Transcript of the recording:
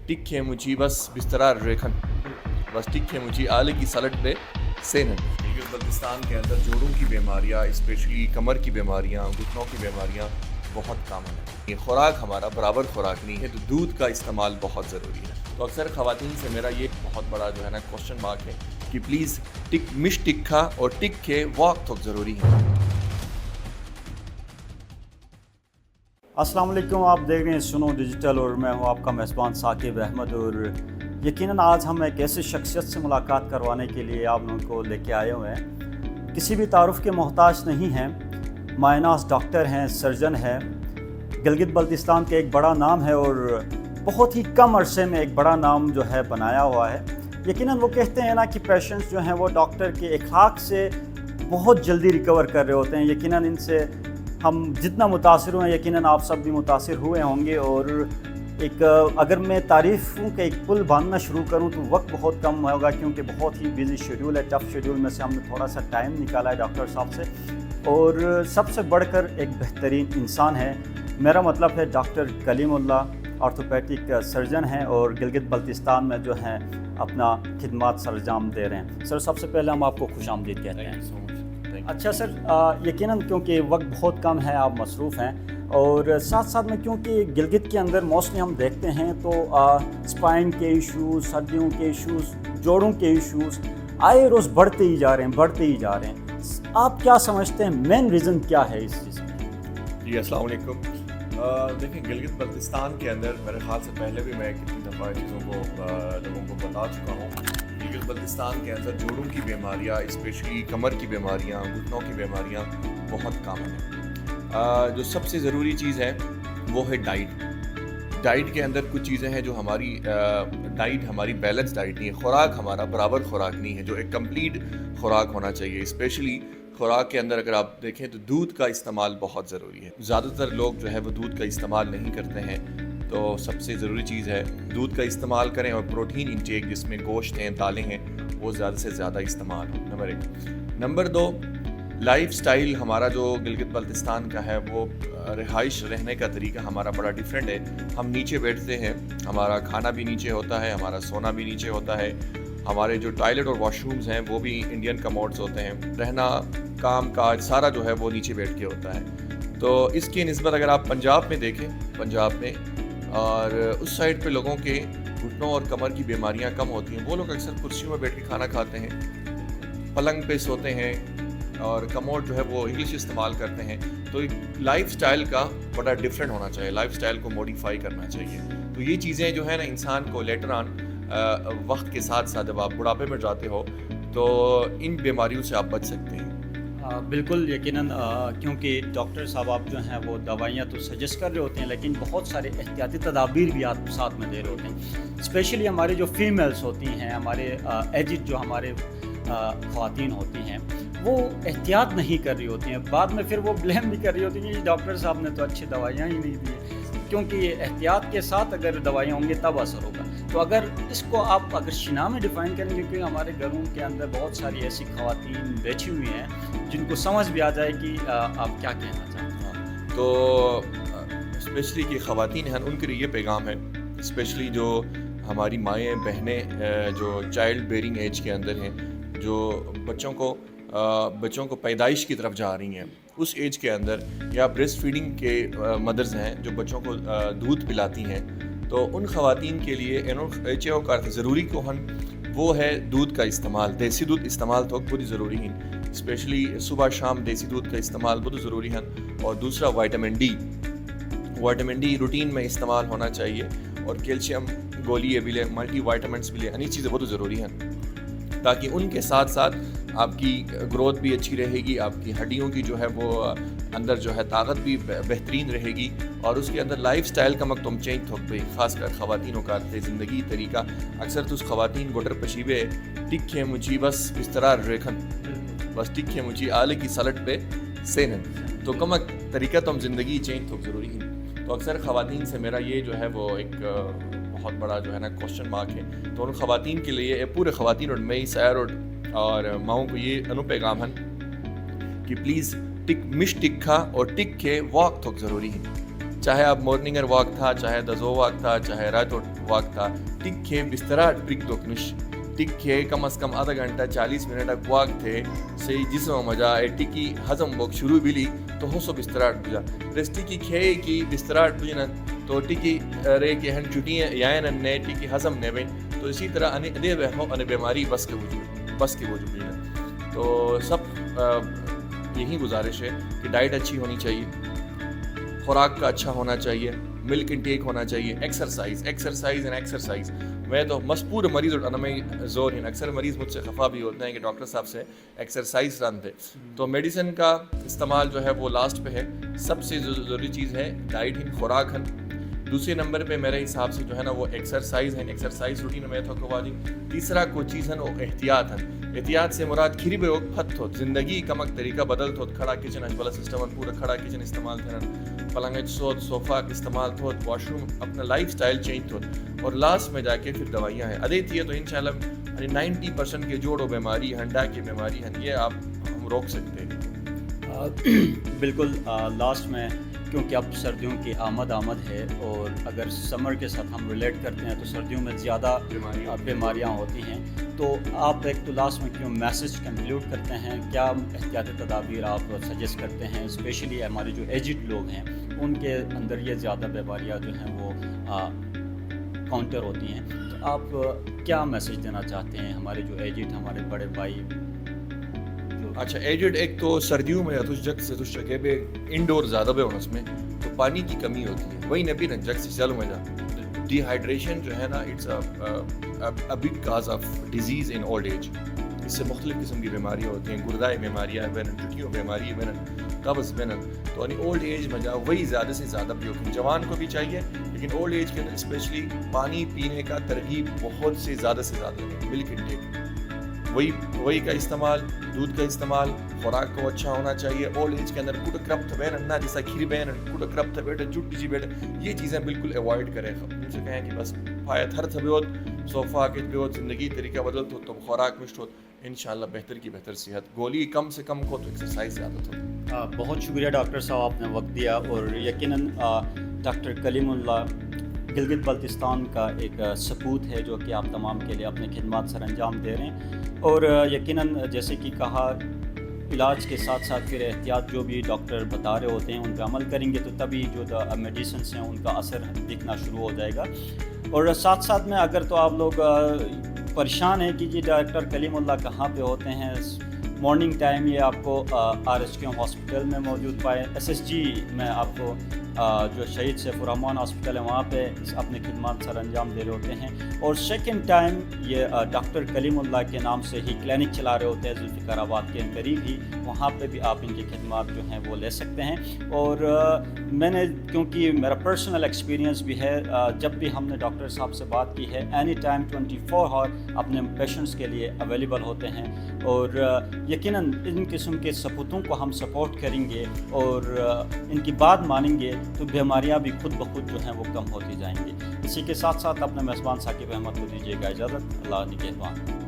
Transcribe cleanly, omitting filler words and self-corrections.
टिक्के मुझी बस बिस्तरा रेखन बस टिक्के मुझी आले की सलट पे सेनन। बल्तिस्तान के अंदर जोड़ों की बीमारियाँ, स्पेशली कमर की बीमारियाँ, घुटनों की बीमारियाँ बहुत कॉमन है। ये खुराक हमारा बराबर खुराक नहीं है, तो दूध का इस्तेमाल बहुत ज़रूरी है। तो अक्सर ख़वातीन से मेरा ये बहुत बड़ा जो है ना क्वेश्चन मार्क है कि प्लीज़ मिश टिक्का और टिक्के वक्त तो ज़रूरी है। अस्सलाम वालेकुम, आप देख रहे हैं सुनो डिजिटल और मैं हूं आपका मेज़बान साकिब अहमद। और यकीनन आज हम एक ऐसी शख्सियत से मुलाकात करवाने के लिए आप लोगों को लेके आए हुए हैं। किसी भी तारुफ के मोहताज नहीं हैं, मायनास डॉक्टर हैं, सर्जन हैं, गिलगित बल्तिस्तान के एक बड़ा नाम है और बहुत ही कम अरसे में एक बड़ा नाम जो है बनाया हुआ है। यकीनन वो कहते हैं ना कि पेशेंट्स जो हैं वो डॉक्टर के अखलाक से बहुत जल्दी रिकवर कर रहे होते हैं। यकीनन इनसे हम जितना मुतासिर हुए, यकीनन आप सब भी मुतासिर हुए होंगे। और एक अगर मैं तारीफ़ों का एक पुल बांधना शुरू करूं तो वक्त बहुत कम होगा, क्योंकि बहुत ही बिजी शेड्यूल है। टफ़ शेड्यूल में से हमने थोड़ा सा टाइम निकाला है डॉक्टर साहब से। और सबसे बढ़कर एक बेहतरीन इंसान है, मेरा मतलब है डॉक्टर कलीमुल्लाह, ऑर्थोपेडिक सर्जन हैं और गिलगित बल्तिस्तान में जो हैं अपना खिदमत सरंजाम दे रहे हैं। सर, सबसे पहले हम आपको खुशामदीद कहते हैं। अच्छा सर, यकीनन क्योंकि वक्त बहुत कम है, आप मसरूफ़ हैं और साथ साथ में क्योंकि गिलगित के अंदर मोस्टली हम देखते हैं तो स्पाइन के इश्यूज़, सर्दियों के इश्यूज़, जोड़ों के इश्यूज़ आए रोज़ बढ़ते ही जा रहे हैं। आप क्या समझते हैं, मेन रीज़न क्या है इस चीज़ का? जी अस्सलाम वालेकुम। देखिए, गिलगित बल्तिस्तान के अंदर मेरे ख्याल से पहले भी मैं कितनी दफ़ा चीज़ों को लोगों को बता चुका हूँ। गिलगित बल्तिस्तान के अंदर जोड़ों की बीमारियाँ, स्पेशली कमर की बीमारियाँ, घुटनों की बीमारियाँ बहुत कॉमन है। जो सबसे ज़रूरी चीज़ है वो है डाइट के अंदर कुछ चीज़ें हैं जो हमारी डाइट हमारी बैलेंस डाइट नहीं है, खुराक हमारा बराबर खुराक नहीं है, जो एक कंप्लीट खुराक होना चाहिए। स्पेशली खुराक के अंदर अगर आप देखें तो दूध का इस्तेमाल बहुत ज़रूरी है। ज़्यादातर लोग जो है वो दूध का इस्तेमाल नहीं करते हैं, तो सबसे ज़रूरी चीज़ है दूध का इस्तेमाल करें और प्रोटीन इंटेक जिसमें गोश्त हैं, दालें हैं, वो ज़्यादा से ज़्यादा इस्तेमाल हो। नंबर 1। नंबर 2, लाइफ स्टाइल हमारा जो गिलगित बल्तिस्तान का है वो रिहाइश रहने का तरीका हमारा बड़ा डिफरेंट है। हम नीचे बैठते हैं, हमारा खाना भी नीचे होता है, हमारा सोना भी नीचे होता है, हमारे जो टॉयलेट और वॉशरूम्स हैं वो भी इंडियन कमोड्स होते हैं, रहना काम काज सारा जो है वो नीचे बैठ के होता है। तो इसकी निस्बत अगर आप पंजाब में देखें, पंजाब में और उस साइड पे लोगों के घुटनों और कमर की बीमारियां कम होती हैं। वो लोग अक्सर कुर्सियों में बैठ के खाना खाते हैं, पलंग पे सोते हैं और कमोड जो है वो इंग्लिश इस्तेमाल करते हैं। तो लाइफ स्टाइल का बड़ा डिफरेंट होना चाहिए, लाइफ स्टाइल को मॉडिफाई करना चाहिए। तो ये चीज़ें जो है ना इंसान को लेटर ऑन वक्त के साथ साथ जब आप बुढ़ापे में जाते हो तो इन बीमारियों से आप बच सकते हैं। बिल्कुल यकीनन, क्योंकि डॉक्टर साहब आप जो हैं वो दवाइयाँ तो सजेस्ट कर रहे होते हैं, लेकिन बहुत सारे एहतियाती तदाबीर भी आप साथ में दे रहे होते हैं। स्पेशली हमारी जो फीमेल्स होती हैं, हमारे एजिड जो हमारे ख़वातीन होती हैं, वो एहतियात नहीं कर रही होती हैं। बाद में फिर वो ब्लेम भी कर रही होती हैं कि डॉक्टर साहब ने तो अच्छी दवाइयाँ ही नहीं दी, क्योंकि एहतियात के साथ अगर दवाइयाँ होंगी तब असर होगा। तो अगर इसको आप अगर शिना में डिफ़ाइन करेंगे, क्योंकि हमारे घरों के अंदर बहुत सारी ऐसी ख़वातीन बैठी हुई हैं जिनको समझ भी आ जाए कि आप क्या कहना चाहते हैं। तो स्पेशली की ख़वातीन हैं उनके लिए ये पैगाम है, स्पेशली जो हमारी माएँ बहनें जो चाइल्ड बेयरिंग एज के अंदर हैं, जो बच्चों को पैदाइश की तरफ जा रही हैं, उस एज के अंदर, या ब्रेस्ट फीडिंग के मदर्स हैं जो बच्चों को दूध पिलाती हैं, तो उन ख़वातीन के लिए NOHO का ज़रूरी कोहन वो है दूध का इस्तेमाल। देसी दूध इस्तेमाल तो बहुत ज़रूरी है, स्पेशली सुबह शाम देसी दूध का इस्तेमाल बहुत ज़रूरी है। और दूसरा विटामिन डी रूटीन में इस्तेमाल होना चाहिए, और कैल्शियम गोली भी ले, मल्टी वाइटामिन्स भी ले, अन्य चीज़ें बहुत ज़रूरी हैं, ताकि उनके साथ साथ आपकी ग्रोथ भी अच्छी रहेगी, आपकी हड्डियों की जो है वो अंदर जो है ताकत भी बेहतरीन रहेगी, और उसके अंदर लाइफ स्टाइल का मकतम चेंज हो गई, खासकर ख़वातीनों का ज़िंदगी तरीका। अक्सर तो ख़वातीन गोटर पशीबे टिक्के मुझी बस बिस्तरा रेखन बस टिक्के मुझी आले की सलट पे सेनन। तो कमक तरीका तो हम ज़िंदगी चेंज हो ज़रूरी है। तो अक्सर ख़वातीन से मेरा ये जो है वो एक बहुत बड़ा जो है ना क्वेश्चन मार्क है। तो उन ख़वातीन के लिए पूरे ख़वातीन और मई सैर और माओं को ये अनुपैगाम है कि प्लीज़ मिश टिक्का और टिक्के वक्त तो ज़रूरी है। چاہے آپ مارننگر واک تھا چاہے دزو واک تھا چاہے رات واک تھا ٹک کے بسترا ٹرک دوکنش ٹک کے کم از کم آدھا گھنٹہ 40 منٹ واک تھے سے جسم مجا ٹکی ہضم وقت شروع بھی لی تو ہو سو بسترا بجا رسٹی کی کھے کی بسترا بجنا تو ٹکی رے کے ہن چھٹیاں یائن نے ٹکی ہضم نے بین تو اسی طرح ان دے ہو ان بیماری بس کے وجود بجنا تو سب یہی گزارش ہے کہ ڈائٹ اچھی ہونی چاہیے خوراک کا اچھا ہونا چاہیے ملک انٹیک ہونا چاہیے ایکسرسائز میں تو مشہور مریض اور میں زور ہیں اکثر مریض مجھ سے خفا بھی ہوتے ہیں کہ ڈاکٹر صاحب سے ایکسرسائز رن تھے تو میڈیسن کا استعمال جو ہے وہ لاسٹ پہ ہے سب سے ضروری چیز ہے ڈائٹ ہن خوراک ہن دوسرے نمبر پہ میرے حساب سے جو ہے نا وہ ایکسرسائز ہیں ایکسرسائز روٹین میں تو کو تیسرا کوئی چیز ہے وہ احتیاط ہے احتیاط سے مراد کھری بے وقت پھت ہو زندگی کمک طریقہ بدل ہو کھڑا کچن اجبلا سسٹم پورا کھڑا کچن استعمال تھے پلنگ سوت صوفہ استعمال تھو واش روم اپنا لائف سٹائل چینج تھو اور لاسٹ میں جا کے پھر دوائیاں ہیں ادے تھی تو انشاءاللہ 90% کے جوڑو بیماری ہنڈا کی بیماری ہیں یہ آپ ہم روک سکتے ہیں بالکل لاسٹ میں کیونکہ اب سردیوں کی آمد ہے اور اگر سمر کے ساتھ ہم ریلیٹ کرتے ہیں تو سردیوں میں زیادہ بیماریاں ہوتی ہیں تو آپ ایک تو لاسٹ میں کیوں میسج کنکلوڈ کرتے ہیں کیا احتیاطی تدابیر آپ سجیسٹ کرتے ہیں اسپیشلی ہمارے جو ایجڈ لوگ ہیں ان کے اندر یہ زیادہ بیماریاں جو ہیں وہ کاؤنٹر ہوتی ہیں تو آپ کیا میسج دینا چاہتے ہیں ہمارے جو ایجڈ ہمارے بڑے بھائی اچھا ایجڈ ایک تو سردیوں میں جگ سے تو جگہ پہ انڈور زیادہ بے ہونا اس میں تو پانی کی کمی ہوتی ہے وہی نبی نا جگ سے چلو میں جا ڈی ہائیڈریشن جو ہے نا it's a big cause of disease in old age اس سے مختلف قسم کی بیماریاں ہوتی ہیں گردائی بیماریاں بینن ٹوٹیوں بیماری بینن قبض بینن تو یعنی اولڈ ایج میں جا وہی زیادہ سے زیادہ پیو جوان کو بھی چاہیے لیکن اولڈ ایج کے اندر اسپیشلی پانی پینے کا ترغیب بہت سے زیادہ ملک انٹیک وہی کا استعمال دودھ کا استعمال خوراک کو اچھا ہونا چاہیے اولڈ ایج کے اندر کوٹ کرپت بینن نہ جیسا کھیر بینن کوٹ کرپت بیٹے جٹ جی بیٹے یہ چیزیں بالکل اوائڈ کریں ان سے کہیں کہ بس پایت ہر تھبیوت صوفہ کے بیوت زندگی طریقہ بدلت ہو تو خوراک مشت ہو انشاءاللہ بہتر کی بہتر صحت گولی کم سے کم کو تو ایکسرسائز زیادہ ہو بہت شکریہ ڈاکٹر صاحب آپ نے وقت دیا اور یقیناً ڈاکٹر کلیم اللہ گلگت بلتستان کا ایک ثبوت ہے جو کہ آپ تمام کے لیے اپنے خدمات سر انجام دے رہے ہیں اور یقیناً جیسے کہ کہا علاج کے ساتھ ساتھ پھر احتیاط جو بھی ڈاکٹر بتا رہے ہوتے ہیں ان پہ عمل کریں گے تو تبھی جو میڈیسنس ہیں ان کا اثر دکھنا شروع ہو جائے گا اور ساتھ ساتھ میں اگر تو آپ لوگ پریشان ہیں کہ یہ ڈاکٹر کلیم اللہ کہاں پہ ہوتے ہیں مارننگ ٹائم یہ آپ کو RHQ ہاسپٹل میں موجود پائے SSG میں آپ کو جو شہید سیف الرحمان ہاسپٹل ہے وہاں پہ اپنے خدمات سر انجام دے رہے ہوتے ہیں اور سیکنڈ ٹائم یہ ڈاکٹر کلیم اللہ کے نام سے ہی کلینک چلا رہے ہوتے ہیں ذوالفقار آباد کے قریب ہی وہاں پہ بھی آپ ان کی خدمات جو ہیں وہ لے سکتے ہیں اور میں نے کیونکہ میرا پرسنل ایکسپیرینس بھی ہے جب بھی ہم نے ڈاکٹر صاحب سے بات کی ہے اینی ٹائم 24 آور اپنے پیشنٹس کے لیے اویلیبل ہوتے ہیں اور یقیناً ان قسم کے ثبوتوں کو ہم سپورٹ کریں گے اور ان کی بات مانیں گے تو بیماریاں بھی خود بخود جو ہیں وہ کم ہوتی جائیں گی اسی کے ساتھ ساتھ اپنے میزبان ثاقب احمد کو دیجیے گا اجازت اللہ نگہبان